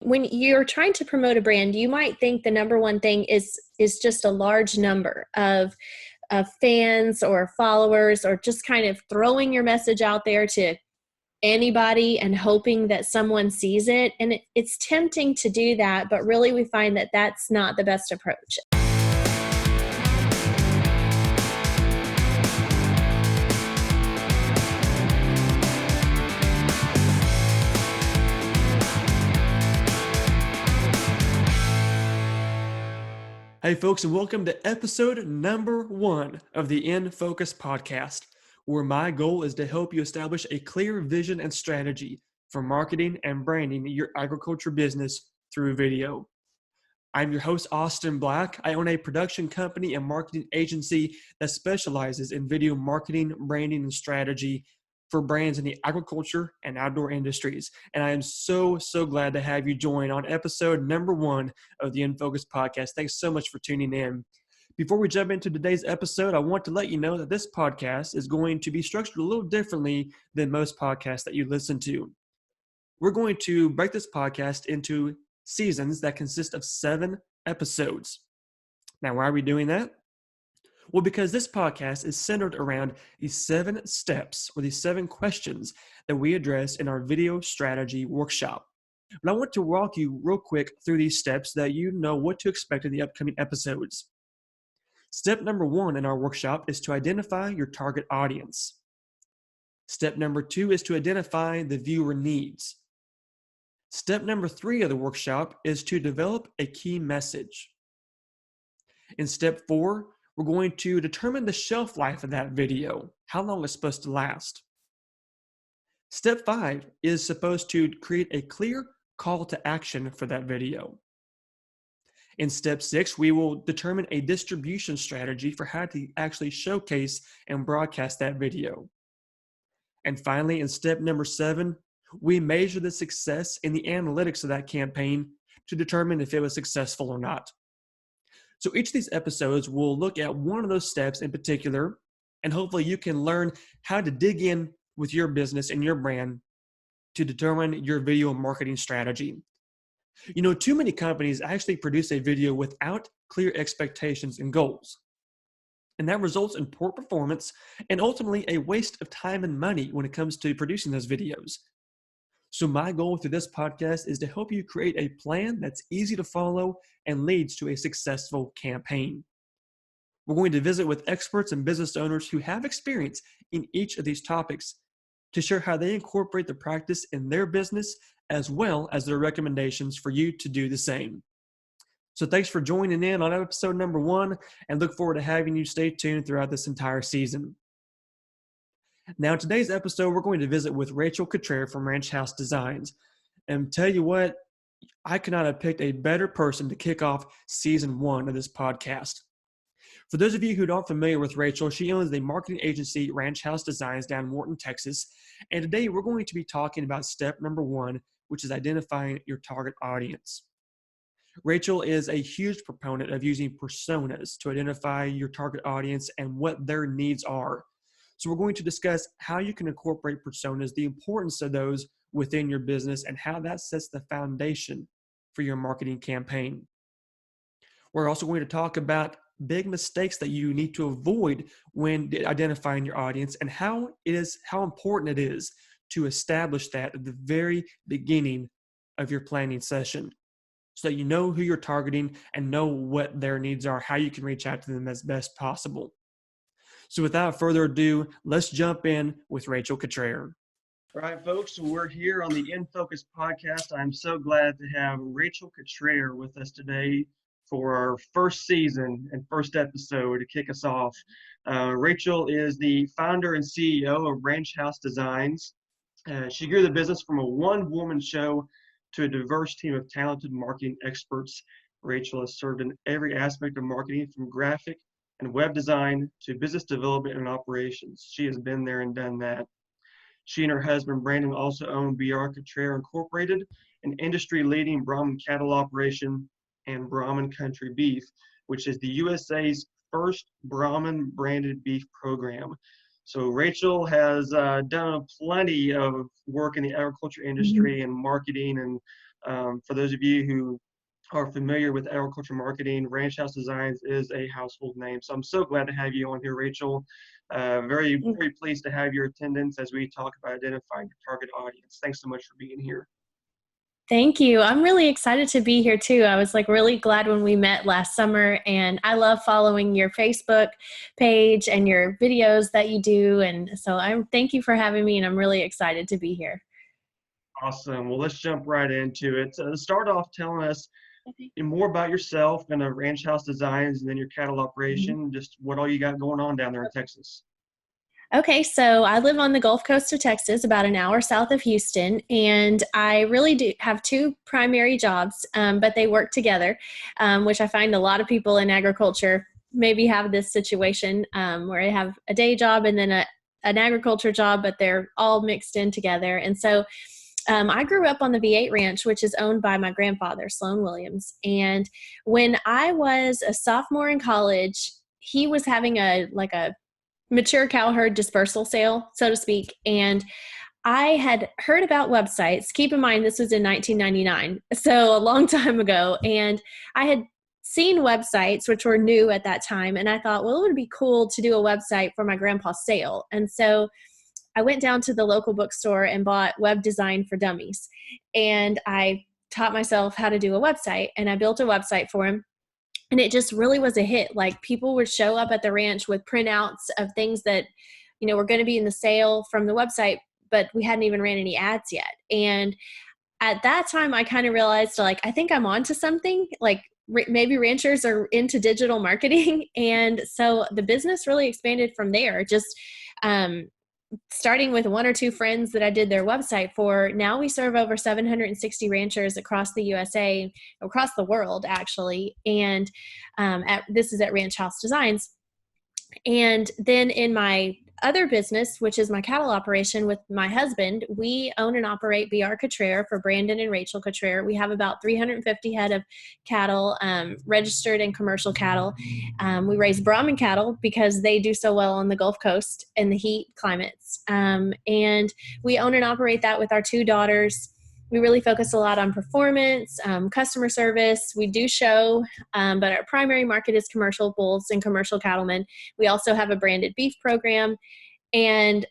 When you're trying to promote a brand, you might think the number one thing is just a large number of fans or followers, or just kind of throwing your message out there to anybody and hoping that someone sees it. And it's tempting to do that, but really we find that that's not the best approach. Hey folks, and welcome to episode number 1 of the In Focus podcast, where my goal is to help you establish a clear vision and strategy for marketing and branding your agriculture business through video. I'm your host, Austin Black. I own a production company and marketing agency that specializes in video marketing, branding, and strategy for brands in the agriculture and outdoor industries. And I am so glad to have you join on episode number 1 of the In Focus podcast. Thanks so much for tuning in. Before we jump into today's episode, I want to let you know that this podcast is going to be structured a little differently than most podcasts that you listen to. We're going to break this podcast into seasons that consist of 7 episodes. Now, why are we doing that? Well, because this podcast is centered around these 7 steps or these 7 questions that we address in our video strategy workshop. And I want to walk you real quick through these steps so that you know what to expect in the upcoming episodes. Step number 1 in our workshop is to identify your target audience. Step number 2 is to identify the viewer needs. Step number 3 of the workshop is to develop a key message. In step 4, we're going to determine the shelf life of that video, how long it's supposed to last. Step 5 is supposed to create a clear call to action for that video. In step 6, we will determine a distribution strategy for how to actually showcase and broadcast that video. And finally, in step number 7, we measure the success in the analytics of that campaign to determine if it was successful or not. So each of these episodes will look at one of those steps in particular, and hopefully you can learn how to dig in with your business and your brand to determine your video marketing strategy. You know, too many companies actually produce a video without clear expectations and goals. And that results in poor performance and ultimately a waste of time and money when it comes to producing those videos. So my goal through this podcast is to help you create a plan that's easy to follow and leads to a successful campaign. We're going to visit with experts and business owners who have experience in each of these topics to share how they incorporate the practice in their business as well as their recommendations for you to do the same. So thanks for joining in on episode number 1 and look forward to having you stay tuned throughout this entire season. Now, in today's episode, we're going to visit with Rachel Cutrer from Ranch House Designs. And tell you what, I could not have picked a better person to kick off season 1 of this podcast. For those of you who aren't familiar with Rachel, she owns the marketing agency Ranch House Designs down in Morton, Texas. And today we're going to be talking about step number 1, which is identifying your target audience. Rachel is a huge proponent of using personas to identify your target audience and what their needs are. So we're going to discuss how you can incorporate personas, the importance of those within your business, and how that sets the foundation for your marketing campaign. We're also going to talk about big mistakes that you need to avoid when identifying your audience and how important it is to establish that at the very beginning of your planning session so that you know who you're targeting and know what their needs are, how you can reach out to them as best possible. So without further ado, let's jump in with Rachel Cutrer. All right, folks, we're here on the In Focus podcast. I'm so glad to have Rachel Cutrer with us today for our first season and first episode to kick us off. Rachel is the founder and CEO of Ranch House Designs. She grew the business from a one-woman show to a diverse team of talented marketing experts. Rachel has served in every aspect of marketing, from graphic and web design to business development and operations. She has been there and done that. She and her husband, Brandon, also own BR Cutrer Incorporated, an industry-leading Brahman cattle operation, and Brahman Country Beef, which is the USA's first Brahman-branded beef program. So Rachel has done plenty of work in the agriculture industry and marketing and For those of you who are familiar with agriculture marketing, Ranch House Designs is a household name. So I'm so glad to have you on here, Rachel. Very, very pleased to have your attendance as we talk about identifying your target audience. Thanks so much for being here. Thank you. I'm really excited to be here too. I was really glad when we met last summer, and I love following your Facebook page and your videos that you do. And so thank you for having me, and I'm really excited to be here. Awesome. Well, let's jump right into it. Start off telling us more about yourself and Ranch House Designs, and then your cattle operation, just what all you got going on down there in Texas. Okay, so I live on the Gulf Coast of Texas, about an hour south of Houston, and I really do have two primary jobs, but they work together, which I find a lot of people in agriculture maybe have this situation where they have a day job and then an agriculture job, but they're all mixed in together. And so I grew up on the V8 ranch, which is owned by my grandfather, Sloan Williams. And when I was a sophomore in college, he was having a mature cow herd dispersal sale, so to speak. And I had heard about websites. Keep in mind, this was in 1999, so a long time ago. And I had seen websites, which were new at that time. And I thought, well, it would be cool to do a website for my grandpa's sale. And so I went down to the local bookstore and bought Web Design for Dummies. And I taught myself how to do a website, and I built a website for him. And it just really was a hit. Like, people would show up at the ranch with printouts of things that, were going to be in the sale from the website, but we hadn't even ran any ads yet. And at that time, I kind of realized, I think I'm onto something. Maybe ranchers are into digital marketing. And so the business really expanded from there. Just starting with one or two friends that I did their website for. Now we serve over 760 ranchers across the USA, across the world, actually. And this is at Ranch House Designs. And then in my other business, which is my cattle operation with my husband, we own and operate BR Cutrer for Brandon and Rachel Cutrer. We have about 350 head of cattle, registered and commercial cattle. We raise Brahman cattle because they do so well on the Gulf Coast in the heat climates. And we own and operate that with our two daughters. We really focus a lot on performance, customer service. We do show, but our primary market is commercial bulls and commercial cattlemen. We also have a branded beef program. And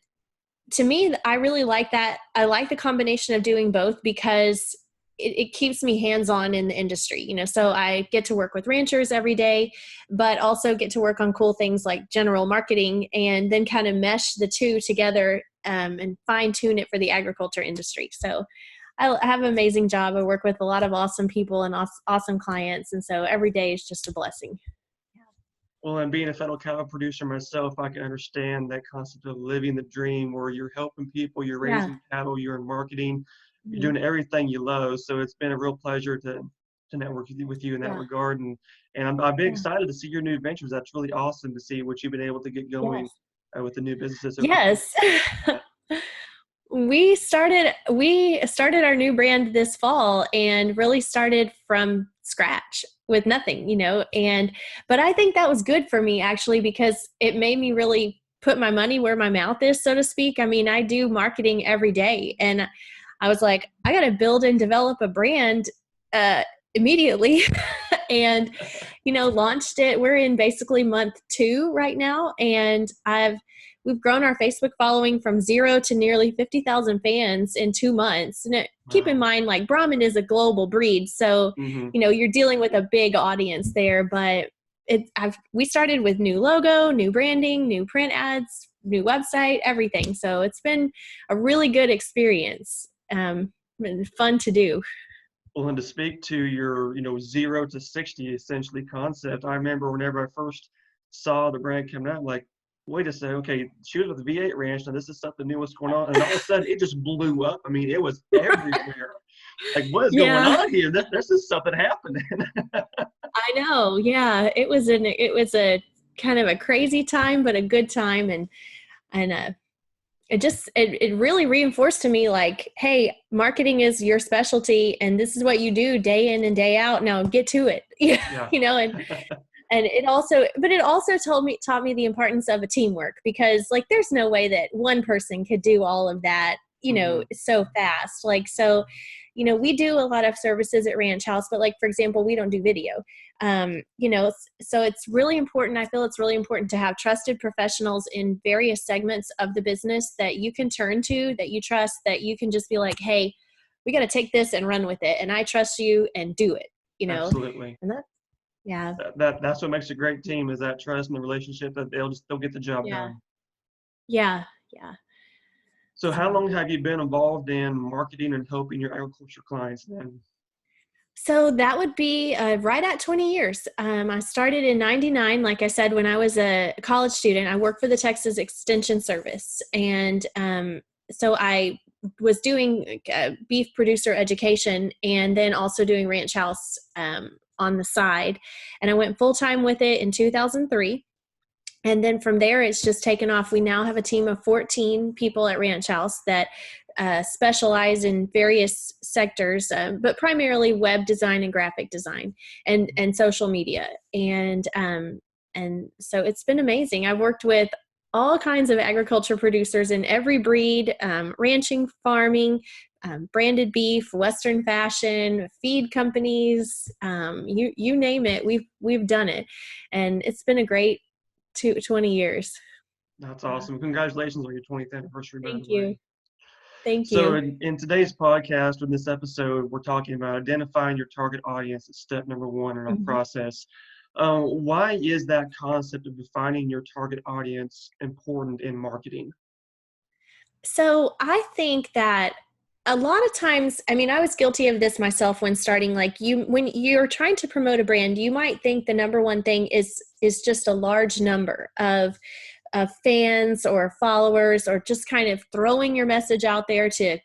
to me, I really like that. I like the combination of doing both because it keeps me hands-on in the industry, so I get to work with ranchers every day, but also get to work on cool things like general marketing, and then kind of mesh the two together and fine tune it for the agriculture industry. So I have an amazing job. I work with a lot of awesome people and awesome clients. And so every day is just a blessing. Well, and being a fellow cattle producer myself, I can understand that concept of living the dream where you're helping people, you're raising cattle, you're in marketing, you're doing everything you love. So it's been a real pleasure to network with you in that regard. And I've been excited to see your new ventures. That's really awesome to see what you've been able to get going with the new businesses. Yes. We started our new brand this fall and really started from scratch with nothing, but I think that was good for me, actually, because it made me really put my money where my mouth is, so to speak. I mean, I do marketing every day, and I was like, I got to build and develop a brand immediately and, launched it. We're in basically month 2 right now. And we've grown our Facebook following from 0 to nearly 50,000 fans in 2 months. And keep in mind, Brahman is a global breed. So, you're dealing with a big audience there, but we started with new logo, new branding, new print ads, new website, everything. So it's been a really good experience. Been fun to do. Well, and to speak to your, 0 to 60 essentially concept, I remember whenever I first saw the brand coming out, like, wait a second, okay, she was with the V8 ranch, now this is something new, what's going on? And all of a sudden, it just blew up. I mean, it was everywhere. Like, what is going on here? This is something happening. I know, yeah. It was a kind of a crazy time, but a good time, and it really reinforced to me, like, hey, marketing is your specialty, and this is what you do day in and day out. Now get to it, And it also taught me the importance of a teamwork, because there's no way that one person could do all of that, so fast. we do a lot of services at Ranch House, but like, for example, we don't do video. So it's really important. I feel it's really important to have trusted professionals in various segments of the business that you can turn to, that you trust, that you can just be like, hey, we got to take this and run with it. And I trust you, and do it. Absolutely. And yeah. That's what makes a great team, is that trust and the relationship, that they'll get the job Yeah. done. Yeah. So how So, long have you been involved in marketing and helping your agriculture clients then? so that would be right at 20 years. I started in 99, like I said, when I was a college student. I worked for the Texas Extension Service. And so I was doing beef producer education, and then also doing Ranch House on the side. And I went full-time with it in 2003. And then from there, it's just taken off. We now have a team of 14 people at Ranch House that specialize in various sectors, but primarily web design and graphic design, and social media. And so it's been amazing. I've worked with all kinds of agriculture producers in every breed, ranching, farming, branded beef, Western fashion, feed companies, you name it. We've done it, and it's been a great 20 years. That's Yeah. awesome. Congratulations on your 20th anniversary, by Thank the you. way. Thank So you. in today's podcast, in this episode, we're talking about identifying your target audience as step number one in our Mhm. process. Why is that concept of defining your target audience important in marketing? So I think that a lot of times, I mean, I was guilty of this myself when starting. Like, when you're trying to promote a brand, you might think the number one thing is just a large number of fans or followers, or just kind of throwing your message out there to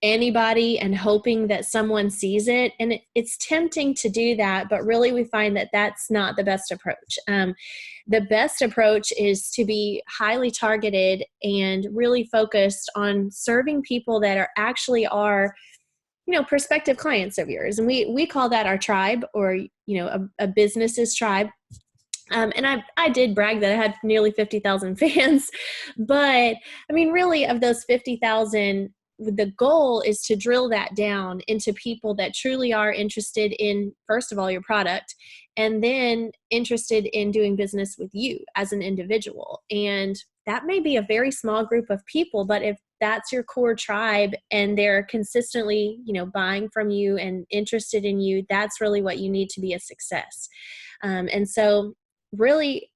anybody and hoping that someone sees it. And it's tempting to do that, but really we find that that's not the best approach. The best approach is to be highly targeted and really focused on serving people that are prospective clients of yours. And we call that our tribe, or a business's tribe. And I did brag that I had nearly 50,000 fans, but I mean, really, of those 50,000, the goal is to drill that down into people that truly are interested in, first of all, your product, and then interested in doing business with you as an individual. And that may be a very small group of people, but if that's your core tribe and they're consistently, buying from you and interested in you, that's really what you need to be a success. And so really,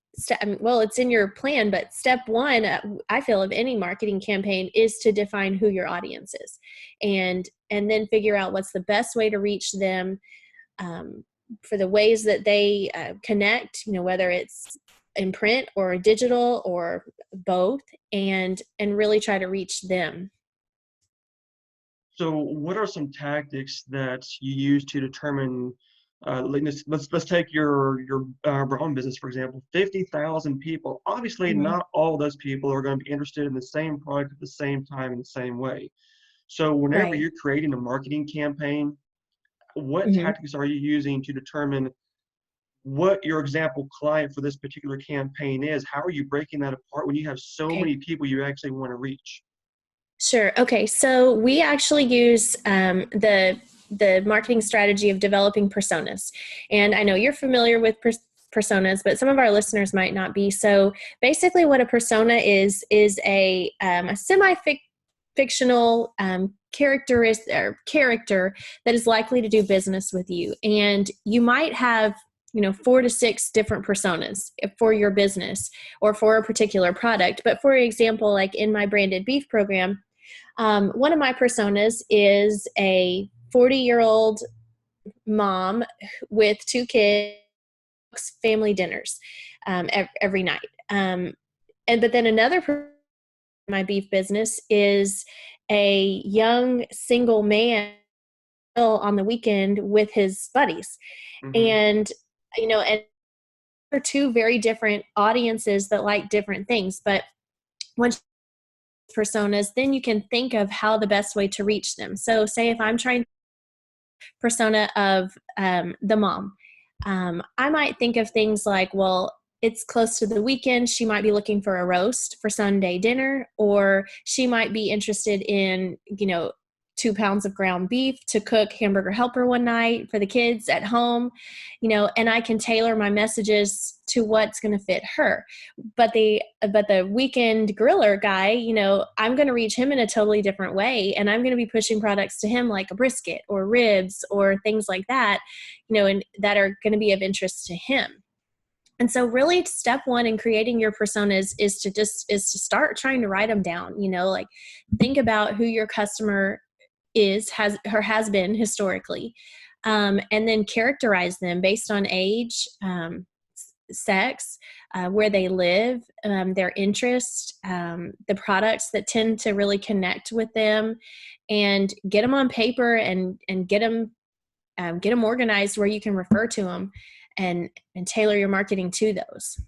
well, it's in your plan, but step one, I feel, of any marketing campaign is to define who your audience is, and then figure out what's the best way to reach them, for the ways that they connect, whether it's in print or digital or both, and really try to reach them. So what are some tactics that you use to determine, let's take your brown business, for example, 50,000 people. Obviously, Mhm. not all those people are going to be interested in the same product at the same time in the same way. So whenever Right. you're creating a marketing campaign, what Mhm. tactics are you using to determine what your example client for this particular campaign is? How are you breaking that apart when you have so Okay. many people you actually want to reach? Sure. Okay. So we actually use the marketing strategy of developing personas, and I know you're familiar with personas, but some of our listeners might not be. So basically, what a persona is a semi-fictional character that is likely to do business with you, and you might have 4 to 6 different personas for your business or for a particular product. But for example, like in my branded beef program, one of my personas is a 40-year-old mom with 2 kids, family dinners every night. But then another person in my beef business is a young single man on the weekend with his buddies. Hmm. And they're 2 very different audiences that like different things. But once personas, then you can think of how the best way to reach them. So say if I'm trying persona of the mom, I might think of things like, well, it's close to the weekend. She might be looking for a roast for Sunday dinner, or she might be interested in, 2 pounds of ground beef to cook hamburger helper one night for the kids at home, and I can tailor my messages to what's going to fit her. But the weekend griller guy, I'm going to reach him in a totally different way. And I'm going to be pushing products to him like a brisket or ribs or things like that, and that are going to be of interest to him. And so really step one in creating your personas is to start trying to write them down, like think about who your customer has been historically, and then characterize them based on age, sex, where they live, their interest, the products that tend to really connect with them, and get them on paper and get them organized where you can refer to them and tailor your marketing to those.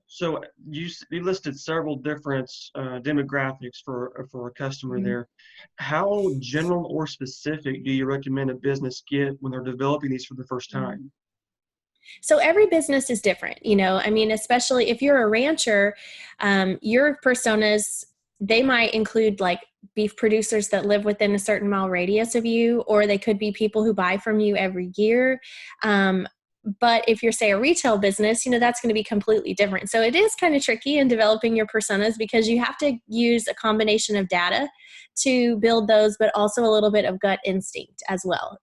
So you listed several different demographics for a customer there. How general or specific do you recommend a business get when they're developing these for the first time? So every business is different, especially if you're a rancher, your personas, they might include like beef producers that live within a certain mile radius of you, or they could be people who buy from you every year. But if you're, say, a retail business, that's going to be completely different. So it is kind of tricky in developing your personas because you have to use a combination of data to build those, but also a little bit of gut instinct as well.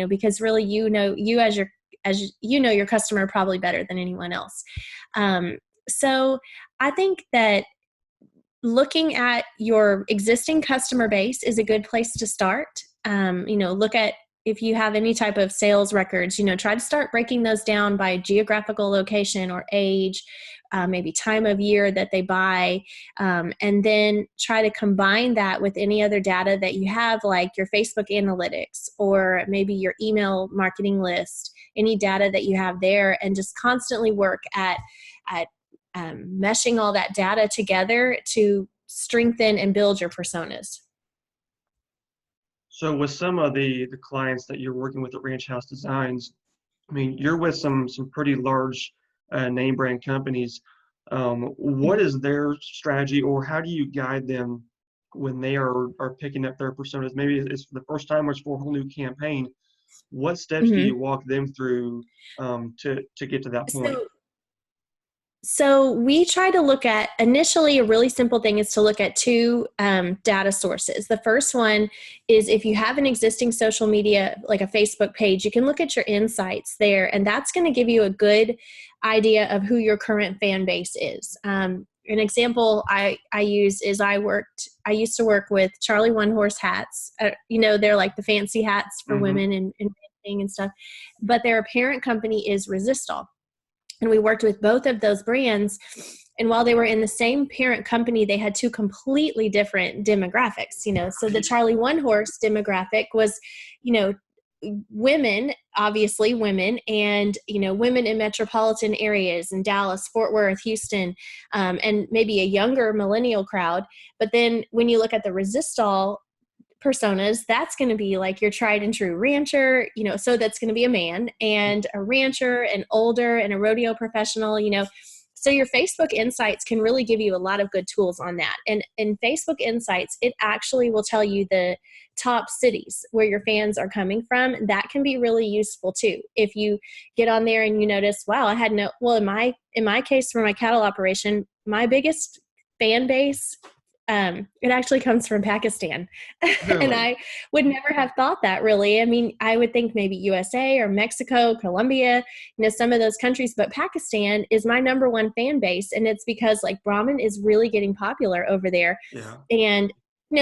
Because really, you know your customer probably better than anyone else. So I think that looking at your existing customer base is a good place to start. Look at if you have any type of sales records, try to start breaking those down by geographical location or age, maybe time of year that they buy, and then try to combine that with any other data that you have, like your Facebook analytics or maybe your email marketing list, any data that you have there, and just constantly work at meshing all that data together to strengthen and build your personas. So with some of the clients that you're working with at Ranch House Designs, I mean, you're with some pretty large name brand companies. What is their strategy, or how do you guide them when they are picking up their personas? Maybe it's for the first time or it's for a whole new campaign. What steps do you walk them through to get to that point? So we try to look at, initially, a really simple thing is to look at two data sources. The first one is if you have an existing social media, like a Facebook page, you can look at your insights there, and that's going to give you a good idea of who your current fan base is. An example I use is I used to work with Charlie One Horse hats. They're like the fancy hats for women and stuff, but their parent company is Resistol. And we worked with both of those brands. And while they were in the same parent company, they had two completely different demographics, So the Charlie One Horse demographic was, women, obviously women, and, women in metropolitan areas in Dallas, Fort Worth, Houston, and maybe a younger millennial crowd. But then when you look at the Resistol personas, that's going to be like your tried and true rancher, so that's going to be a man, and a rancher, an older, and a rodeo professional, so your Facebook insights can really give you a lot of good tools on that. And in Facebook insights, it actually will tell you the top cities where your fans are coming from. That can be really useful too. If you get on there and you notice, wow, in my case, for my cattle operation, my biggest fan base, it actually comes from Pakistan. Really? And I would never have thought that, really. I mean, I would think maybe USA or Mexico, Colombia, some of those countries, but Pakistan is my number one fan base. And it's because like Brahmin is really getting popular over there. Yeah. And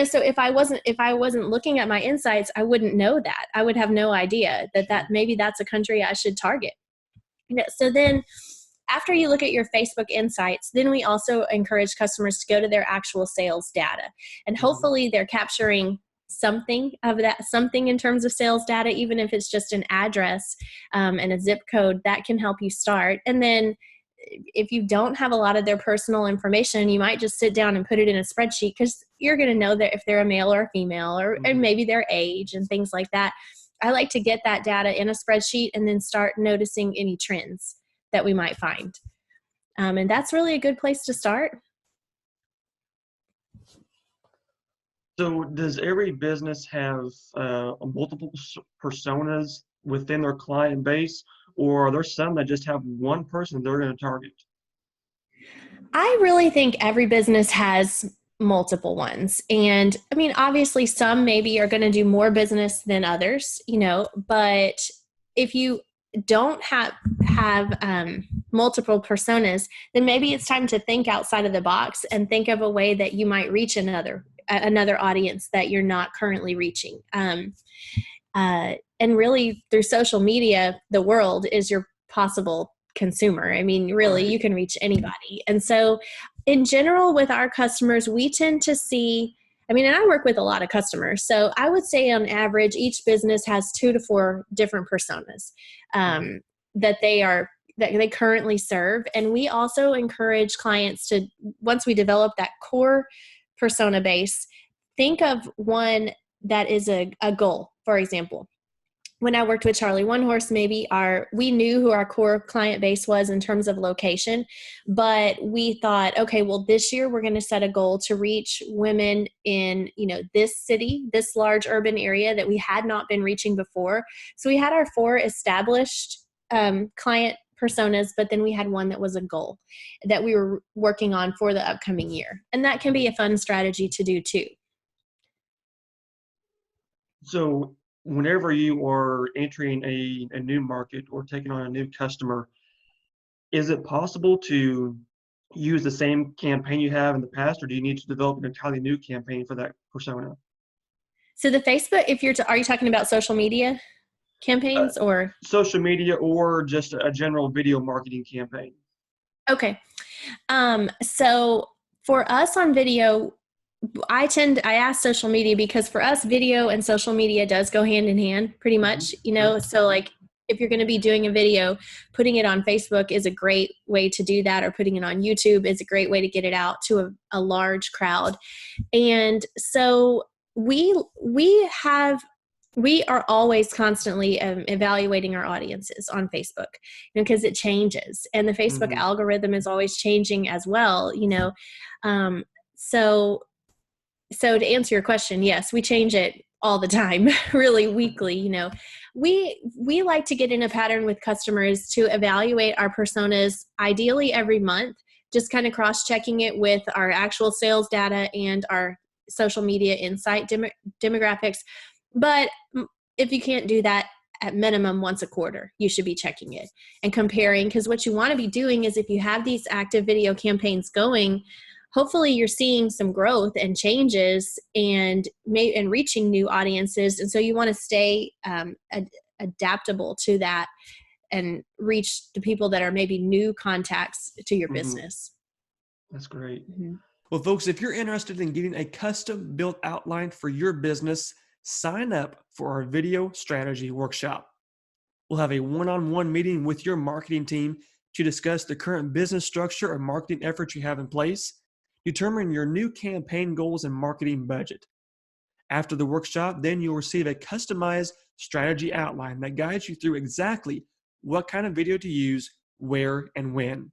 so if I wasn't looking at my insights, I wouldn't know that. I would have no idea that maybe that's a country I should target. So then after you look at your Facebook insights, then we also encourage customers to go to their actual sales data. And hopefully they're capturing something of that, something in terms of sales data, even if it's just an address and a zip code, that can help you start. And then if you don't have a lot of their personal information, you might just sit down and put it in a spreadsheet, because you're going to know that if they're a male or a female, or and maybe their age and things like that. I like to get that data in a spreadsheet and then start noticing any trends that we might find. And that's really a good place to start. So does every business have multiple personas within their client base, or are there some that just have one person they're going to target? I really think every business has multiple ones. And I mean, obviously, some maybe are going to do more business than others, but if you don't have multiple personas, then maybe it's time to think outside of the box and think of a way that you might reach another audience that you're not currently reaching. And really, through social media, the world is your possible consumer. I mean, really, Right. you can reach anybody. And so, in general, with our customers, we tend to see, I mean, and I work with a lot of customers. So I would say on average, each business has 2 to 4 different personas Okay. that they currently serve. And we also encourage clients to, once we develop that core persona base, think of one that is a goal. For example, when I worked with Charlie One Horse, maybe we knew who our core client base was in terms of location, but we thought, okay, well, this year we're going to set a goal to reach women in, this city, this large urban area that we had not been reaching before. So we had our 4 established client personas, but then we had one that was a goal that we were working on for the upcoming year. And that can be a fun strategy to do too. So whenever you are entering a new market or taking on a new customer, is it possible to use the same campaign you have in the past, or do you need to develop an entirely new campaign for that persona? So the Facebook, are you talking about social media Uh, campaigns or? Social media or just a general video marketing campaign? Okay. So for us on video, I ask social media because for us, video and social media does go hand in hand pretty much, Sure. so like if you're going to be doing a video, putting it on Facebook is a great way to do that, or putting it on YouTube is a great way to get it out to a large crowd. And so we are always constantly evaluating our audiences on Facebook, because it changes, and the Facebook Hmm. algorithm is always changing as well. Um, so so to answer your question, yes, we change it all the time, really weekly. We like to get in a pattern with customers to evaluate our personas ideally every month, just kind of cross-checking it with our actual sales data and our social media insight demographics. But if you can't do that, at minimum once a quarter, you should be checking it and comparing, because what you want to be doing is, if you have these active video campaigns going, hopefully you're seeing some growth and changes and reaching new audiences. And so you want to stay adaptable to that and reach the people that are maybe new contacts to your Hmm. business. That's great. Mm-hmm. Well, folks, if you're interested in getting a custom built outline for your business, sign up for our video strategy workshop. We'll have a one-on-one meeting with your marketing team to discuss the current business structure and marketing efforts you have in place, determine your new campaign goals and marketing budget. After the workshop, then you'll receive a customized strategy outline that guides you through exactly what kind of video to use, where, and when.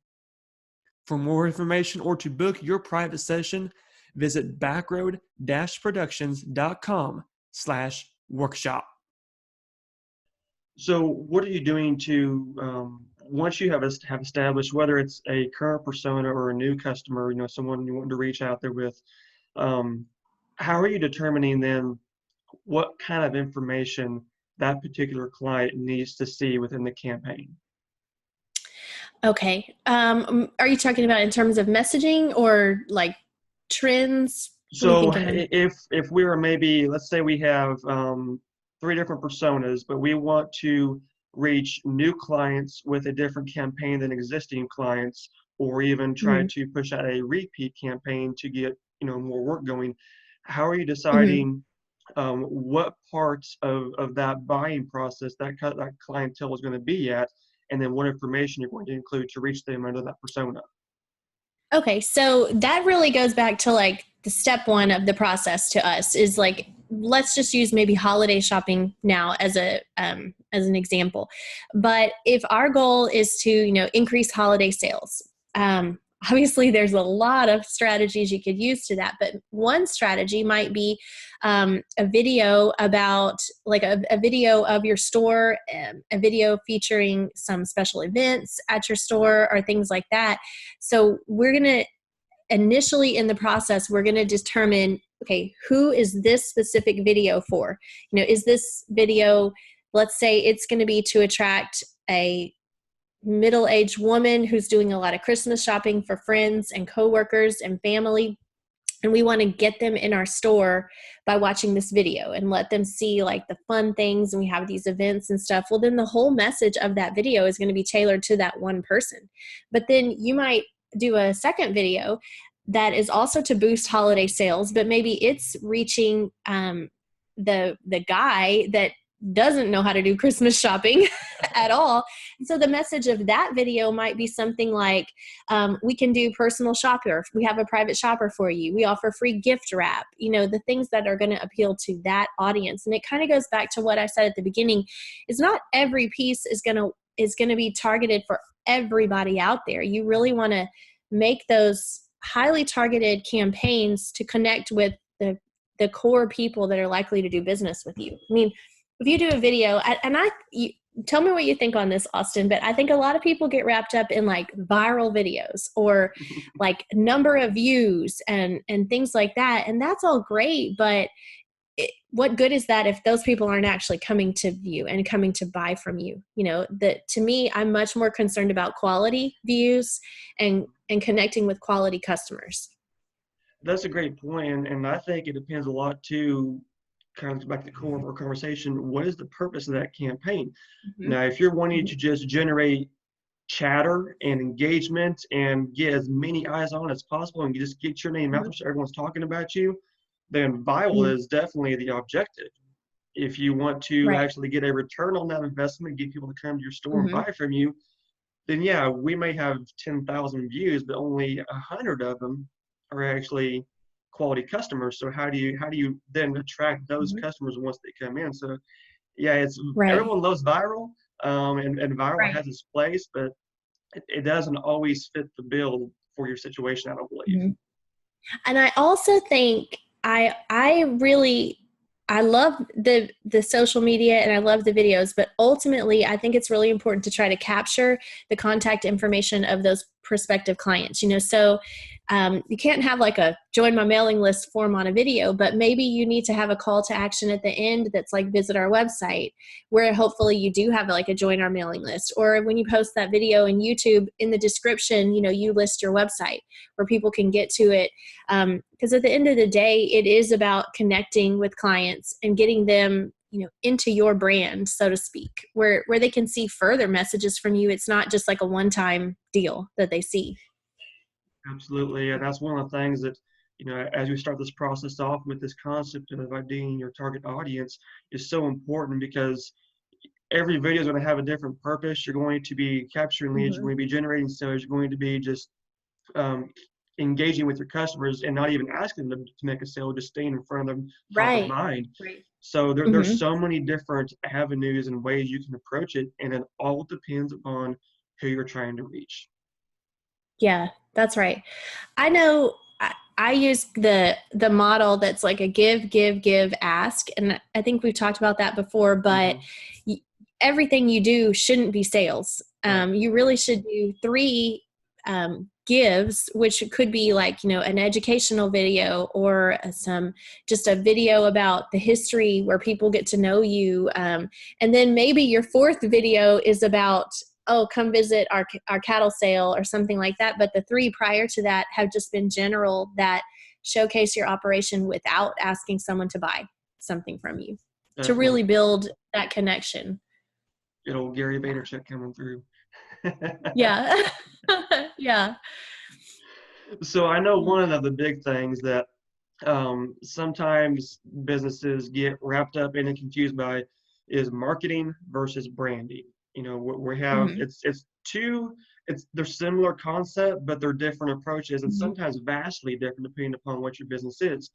For more information or to book your private session, visit backroad-productions.com/workshop. So what are you doing to, once you have established whether it's a current persona or a new customer, someone you want to reach out there with, um, how are you determining then what kind of information that particular client needs to see within the campaign? Okay. Are you talking about in terms of messaging or like trends? What are you So thinking on? if we were, maybe, let's say we have 3 different personas, but we want to reach new clients with a different campaign than existing clients, or even try Mhm. to push out a repeat campaign to get more work going. How are you Mhm. deciding what parts of that buying process that clientele is going to be at, and then what information you're going to include to reach them under that persona? Okay, so that really goes back to like the step one of the process to us is like, let's just use maybe holiday shopping now as an example. But if our goal is to increase holiday sales, obviously there's a lot of strategies you could use to that, but one strategy might be a video about like a video of your store, a video featuring some special events at your store or things like that. So we're going to initially in the process, we're going to determine, okay, who is this specific video for? You know, is this video, let's say it's going to be to attract a middle-aged woman who's doing a lot of Christmas shopping for friends and coworkers and family. And we want to get them in our store by watching this video and let them see like the fun things. And we have these events and stuff. Well, then the whole message of that video is going to be tailored to that one person. But then you might do a second video that is also to boost holiday sales, but maybe it's reaching the guy that doesn't know how to do Christmas shopping at all. And so the message of that video might be something like, we can do personal shopper. We have a private shopper for you. We offer free gift wrap, you know, the things that are going to appeal to that audience. And it kind of goes back to what I said at the beginning, is not every piece is going to be targeted for everybody out there. You really want to make those highly targeted campaigns to connect with the core people that are likely to do business with you. I mean, if you do a video, tell me what you think on this, Austin, but I think a lot of people get wrapped up in like viral videos or like number of views and things like that. And that's all great, but what good is that if those people aren't actually coming to view and coming to buy from you? You know, that to me, I'm much more concerned about quality views and connecting with quality customers. That's a great point, and I think it depends a lot too. Kind of back to the core of our conversation, what is the purpose of that campaign? Mm-hmm. Now, if you're wanting to just generate chatter and engagement and get as many eyes on as possible and just get your name out there so everyone's talking about you, then viral is definitely the objective. If you want to actually get a return on that investment, get people to come to your store and buy from you, then yeah, we may have 10,000 views, but only 100 of them are actually quality customers. So how do you then attract those customers once they come in? So yeah, it's everyone loves viral, and viral has its place, but it doesn't always fit the bill for your situation, I don't believe. And I also think I love the social media and I love the videos, but ultimately I think it's really important to try to capture the contact information of those prospective clients, you know, so you can't have like a join my mailing list form on a video, but maybe you need to have a call to action at the end that's like visit our website, where hopefully you do have like a join our mailing list. Or when you post that video in YouTube, in the description, you know, you list your website where people can get to it. Because at the end of the day, it is about connecting with clients and getting them, you know, into your brand, so to speak, where they can see further messages from you. It's not just like a one-time deal that they see. Absolutely. And that's one of the things that, you know, as we start this process off with this concept of IDing your target audience is so important, because every video is going to have a different purpose. You're going to be capturing leads, you're going to be generating sales, you're going to be just engaging with your customers and not even asking them to make a sale, just staying in front of them top of mind. So there's so many different avenues and ways you can approach it, and it all depends upon who you're trying to reach. Yeah, that's right. I know I use the model that's like a give, ask. And I think we've talked about that before, but everything you do shouldn't be sales. You really should do 3 gives, which could be like, you know, an educational video or just a video about the history where people get to know you. And then maybe your 4th video is about, oh, come visit our cattle sale or something like that. But the 3 prior to that have just been general that showcase your operation without asking someone to buy something from you. Definitely. To really build that connection. Good old Gary Vaynerchuk coming through. Yeah. Yeah. So I know one of the big things that sometimes businesses get wrapped up in and confused by is marketing versus branding. You know, we have they're similar concept, but they're different approaches, and sometimes vastly different depending upon what your business is.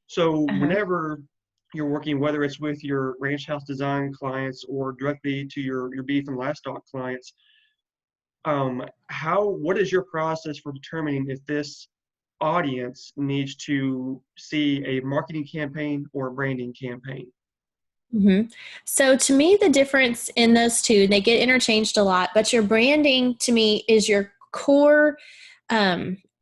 So whenever you're working, whether it's with your ranch house design clients or directly to your beef and livestock clients, What is your process for determining if this audience needs to see a marketing campaign or a branding campaign? hmm So to me, the difference in those two, they get interchanged a lot, but your branding to me is your core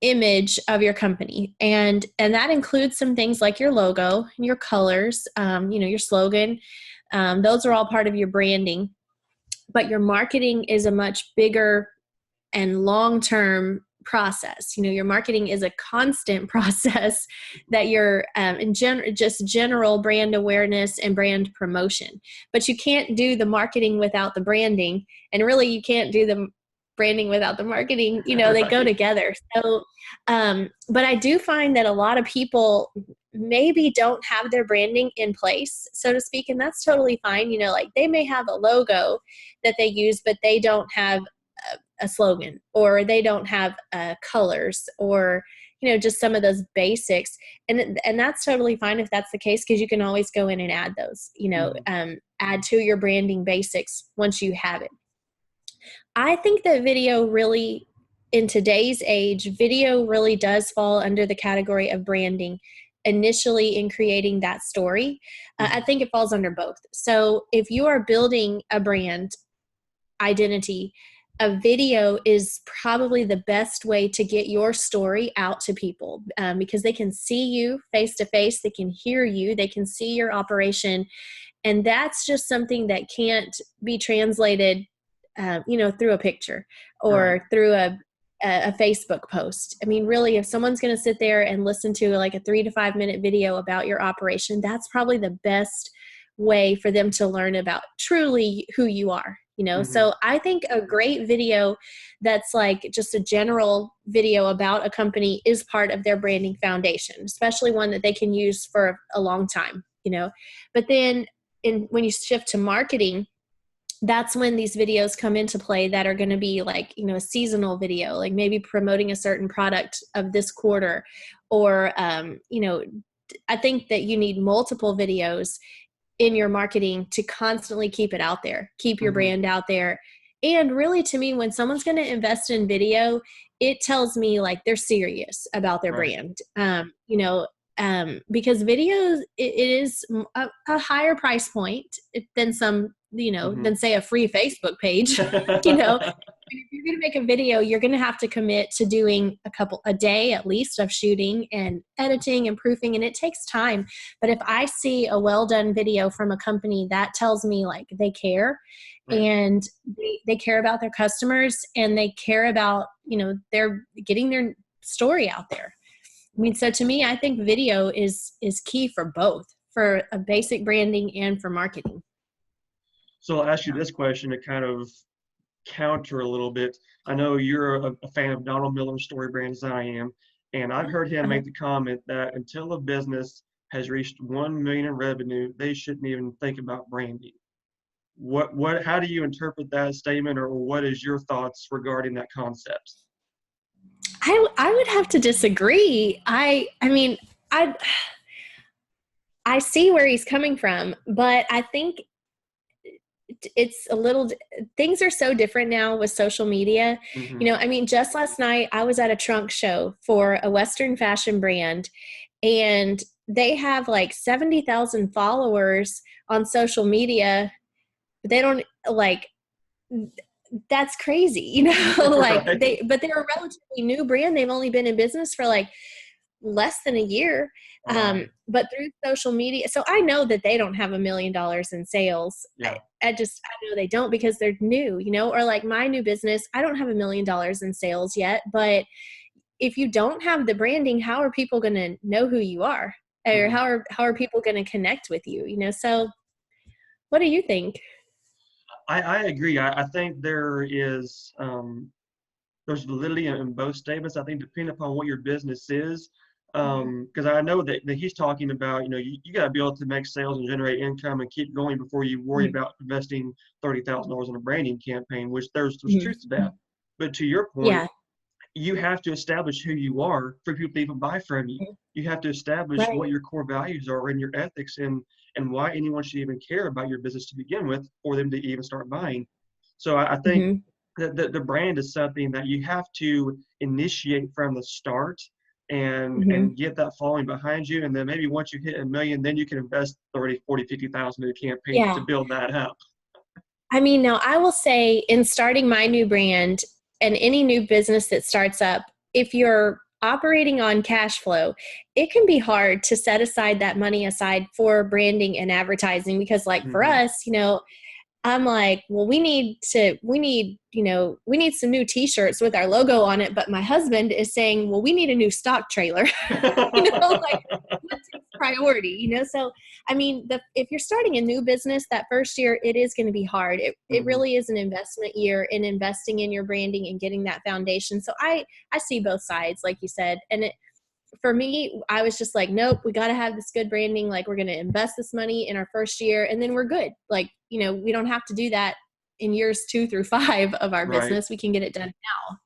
image of your company. And that includes some things like your logo, your colors, your slogan. Those are all part of your branding, but your marketing is a much bigger and long-term process. Your marketing is a constant process that you're just general brand awareness and brand promotion. But you can't do the marketing without the branding, and really you can't do the branding without the marketing. They go Right. together. So, but I do find that a lot of people maybe don't have their branding in place, so to speak, and that's totally fine. Like they may have a logo that they use, but they don't have a slogan, or they don't have colors, or just some of those basics, and that's totally fine if that's the case, because you can always go in and add those, Mhm. add to your branding basics once you have it. I think that video really, in today's age, video really does fall under the category of branding initially in creating that story. I Mhm. think it falls under both. So if you are building a brand identity, a video is probably the best way to get your story out to people, because they can see you face to face, they can hear you, they can see your operation, and that's just something that can't be translated, through a picture Right. or through a Facebook post. I mean, really, if someone's going to sit there and listen to like a 3 to 5 minute video about your operation, that's probably the best way for them to learn about truly who you are. Mhm. So I think a great video that's like just a general video about a company is part of their branding foundation, especially one that they can use for a long time. But then when you shift to marketing, that's when these videos come into play that are going to be like, a seasonal video, like maybe promoting a certain product of this quarter, or, I think that you need multiple videos in your marketing to constantly keep it out there, keep your Mhm. brand out there. And really, to me, when someone's going to invest in video, it tells me like they're serious about their Right. brand. Because videos, it is a higher price point than Mhm. than say a free Facebook page. you know, if you're going to make a video, you're going to have to commit to doing a day at least of shooting and editing and proofing, and it takes time. But if I see a well done video from a company, that tells me like they care, Right. and they care about their customers, and they care about, they're getting their story out there. I mean, so to me, I think video is key for both, for a basic branding and for marketing. So I'll ask you this question to kind of counter a little bit. I know you're a fan of Donald Miller's story brand as I am, and I've heard him Uh-huh. make the comment that until a business has reached 1 million in revenue, they shouldn't even think about branding. How do you interpret that statement, or what is your thoughts regarding that concept? I would have to disagree. I mean, I I see where he's coming from, but I think it's a little, things are so different now with social media. Hmm. I mean, just last night I was at a trunk show for a Western fashion brand, and they have like 70,000 followers on social media, but they don't like, that's crazy, like Right. but they're a relatively new brand. They've only been in business for like less than a year. Wow. But through social media, so I know that they don't have $1 million in sales. Yeah. I know they don't, because they're new, or like my new business, I don't have $1 million in sales yet. But if you don't have the branding, how are people going to know who you are? Or Hmm. how are people going to connect with you? So what do you think? I agree. I think there's validity in both statements. I think depending upon what your business is, Mhm. because I know that he's talking about, you got to be able to make sales and generate income and keep going before you worry Mhm. about investing $30,000 in a branding campaign, which there's Mhm. truth to that. But to your point, Yeah. you have to establish who you are for people to even buy from you. You have to establish Right. what your core values are and your ethics, and why anyone should even care about your business to begin with for them to even start buying. So I think Mhm. the brand is something that you have to initiate from the start Mhm. and get that following behind you. And then maybe once you hit 1 million, then you can invest 30, 40, 50,000 in a campaign Yeah. to build that up. I mean, now I will say in starting my new brand and any new business that starts up, if you're operating on cash flow, it can be hard to set aside that money aside for branding and advertising because like for Mm-hmm. us, I'm like, well, we need some new t-shirts with our logo on it. But my husband is saying, well, we need a new stock trailer, like what takes priority, So, I mean, if you're starting a new business that first year, it is going to be hard. It Mm-hmm. really is an investment year in investing in your branding and getting that foundation. So I see both sides, like you said. And for me, I was just like, nope, we got to have this good branding. Like we're going to invest this money in our first year and then we're good. Like, we don't have to do that in years 2 through 5 of our Right. business. We can get it done now.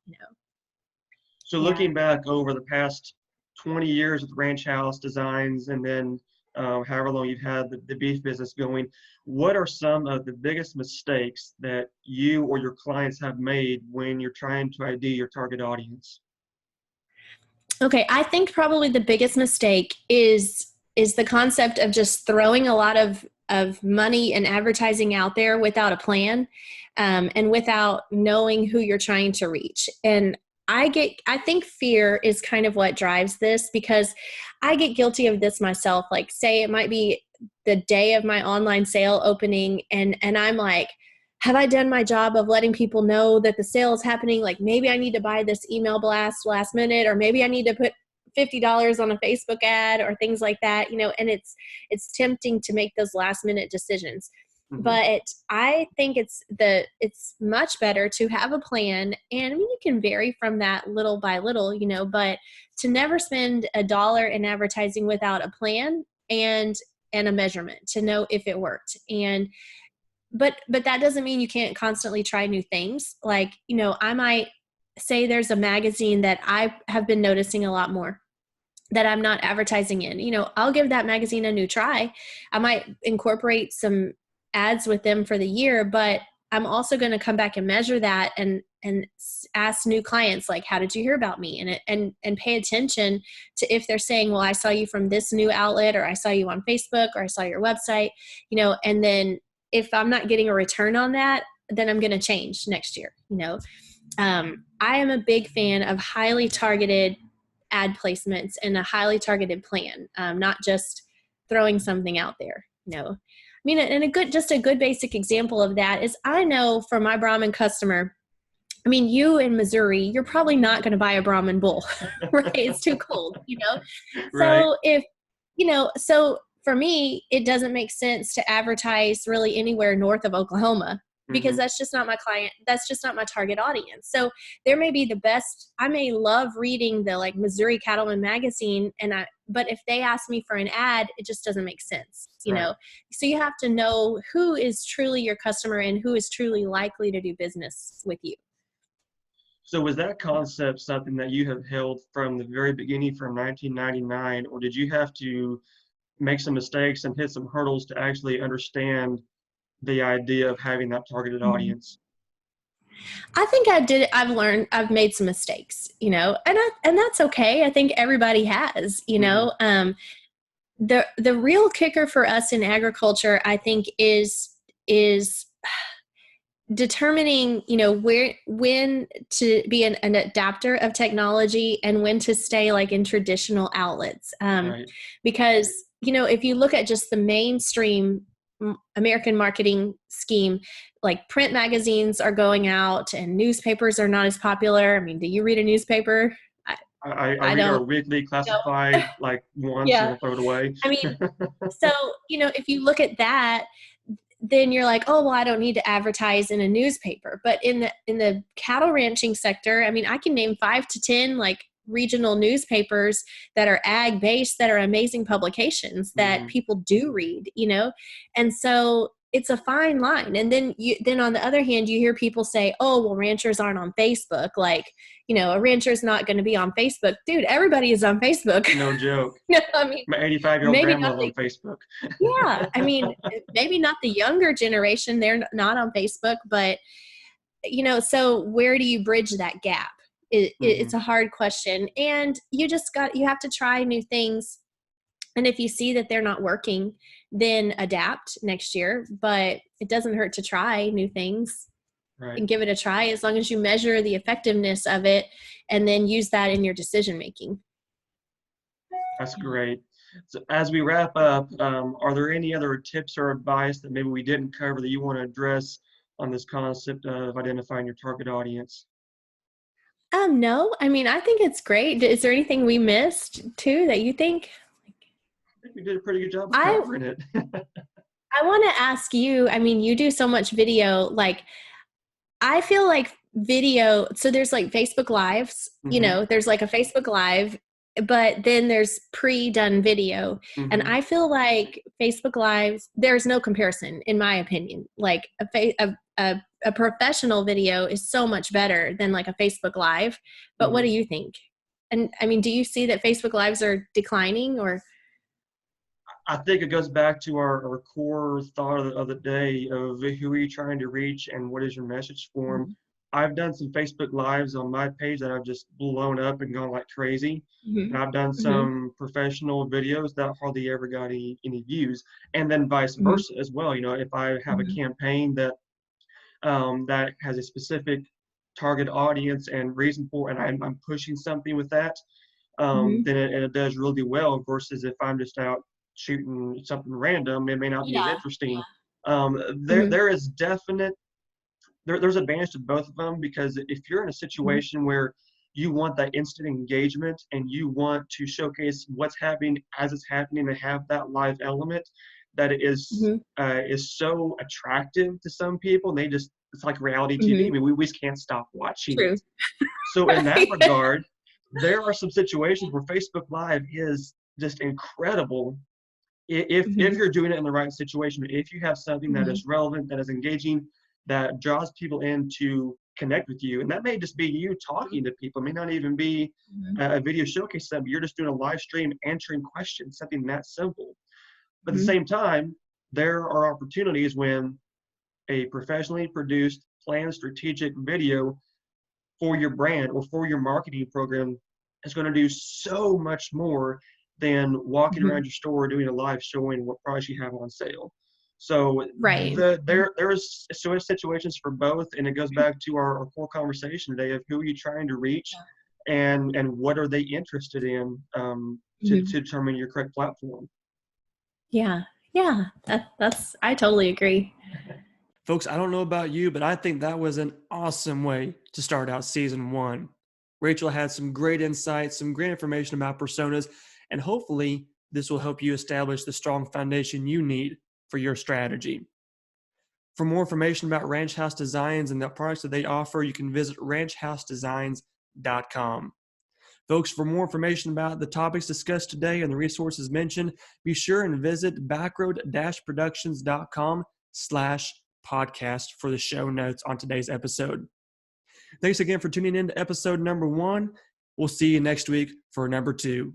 So Yeah. looking back over the past 20 years with Ranch House Designs and then however long you've had the beef business going, what are some of the biggest mistakes that you or your clients have made when you're trying to ID your target audience? Okay. I think probably the biggest mistake is the concept of just throwing a lot of money and advertising out there without a plan, and without knowing who you're trying to reach. And I think fear is kind of what drives this because I get guilty of this myself. Like say it might be the day of my online sale opening and I'm like, have I done my job of letting people know that the sale is happening? Like maybe I need to buy this email blast last minute, or maybe I need to put $50 on a Facebook ad or things like that, and it's tempting to make those last minute decisions. Mm-hmm. But I think it's much better to have a plan. And I mean, you can vary from that little by little, but to never spend a dollar in advertising without a plan and a measurement to know if it worked. And but that doesn't mean you can't constantly try new things. Like, I might say there's a magazine that I have been noticing a lot more that I'm not advertising in. I'll give that magazine a new try. I might incorporate some ads with them for the year, but I'm also going to come back and measure that and ask new clients, like, how did you hear about me? And pay attention to if they're saying, well, I saw you from this new outlet, or I saw you on Facebook, or I saw your website, and then if I'm not getting a return on that, then I'm going to change next year. I am a big fan of highly targeted ad placements and a highly targeted plan, not just throwing something out there. I mean, and a good basic example of that is I know for my Brahmin customer, I mean, you in Missouri, you're probably not going to buy a Brahmin bull, right? It's too cold. Right. So so for me, it doesn't make sense to advertise really anywhere north of Oklahoma because Mm-hmm. that's just not my client. That's just not my target audience. So there may be the best, I may love reading the like Missouri Cattleman magazine but if they ask me for an ad, it just doesn't make sense. Right. So you have to know who is truly your customer and who is truly likely to do business with you. So was that concept something that you have held from the very beginning from 1999, or did you have to make some mistakes and hit some hurdles to actually understand the idea of having that targeted Mhm. audience? I think I did. I've made some mistakes, and that's okay. I think everybody has, Mm-hmm. the real kicker for us in agriculture, I think is determining, when to be an adapter of technology and when to stay like in traditional outlets. Right. Because, if you look at just the mainstream American marketing scheme, like print magazines are going out and newspapers are not as popular. I mean, do you read a newspaper? I I read our don't weekly know. classified like once and Yeah. we'll throw it away. I mean, so, if you look at that, then you're like, oh, well, I don't need to advertise in a newspaper. But in the cattle ranching sector, I mean, I can name 5 to 10 like regional newspapers that are ag based that are amazing publications that Mm-hmm. people do read. And so it's a fine line. And then on the other hand, you hear people say, oh, well, ranchers aren't on Facebook. Like, a rancher's not going to be on Facebook. Dude, everybody is on Facebook. No joke. I mean, My 85-year-old maybe not grandma's on Facebook. yeah, I mean, maybe not the younger generation, they're not on Facebook, but so where do you bridge that gap? It's a hard question. And you have to try new things. And if you see that they're not working, then adapt next year. But it doesn't hurt to try new things and give it a try, as long as you measure the effectiveness of it and then use that in your decision making. That's great. So as we wrap up, are there any other tips or advice that maybe we didn't cover that you want to address on this concept of identifying your target audience? No, I mean, I think it's great. Is there anything we missed too that you think? I think we did a pretty good job of covering it. I want to ask you, I mean, you do so much video, like, I feel like video, so there's like Facebook Lives, there's like a Facebook Live, but then there's pre-done video. And I feel like Facebook Lives, there's no comparison, in my opinion. Like a professional video is so much better than like a Facebook Live. But what do you think? And I mean, do you see that Facebook Lives are declining, or? I think it goes back to our core thought of the day of who are you trying to reach and what is your message for them. I've done some Facebook Lives on my page that I've just blown up and gone like crazy. And I've done some professional videos that hardly ever got any views. And then vice versa as well. If I have a campaign that that has a specific target audience and reason for, and I'm pushing something with that, then it does really well, versus if I'm just out shooting something random, it may not be as interesting. There is definite there's advantage to both of them, because if you're in a situation where you want that instant engagement and you want to showcase what's happening as it's happening and have that live element that is so attractive to some people, and it's like reality TV. I mean, we just can't stop watching it. So in that regard, there are some situations where Facebook Live is just incredible if you're doing it in the right situation. If you have something that is relevant, that is engaging, that draws people in to connect with you. And that may just be you talking to people. It may not even be a video showcase stuff. You're just doing a live stream answering questions, something that simple. But at the same time, there are opportunities when a professionally produced, planned, strategic video for your brand or for your marketing program is going to do so much more than walking around your store doing a live showing what products you have on sale. So there's situations for both, and it goes back to our core conversation today of who are you trying to reach and what are they interested in to determine your correct platform. Yeah, I totally agree. Folks, I don't know about you, but I think that was an awesome way to start out season 1. Rachel had some great insights, some great information about personas, and hopefully this will help you establish the strong foundation you need for your strategy. For more information about Ranch House Designs and the products that they offer, you can visit ranchhousedesigns.com. Folks, for more information about the topics discussed today and the resources mentioned, be sure and visit backroad-productions.com/podcast for the show notes on today's episode. Thanks again for tuning in to episode number 1. We'll see you next week for number 2.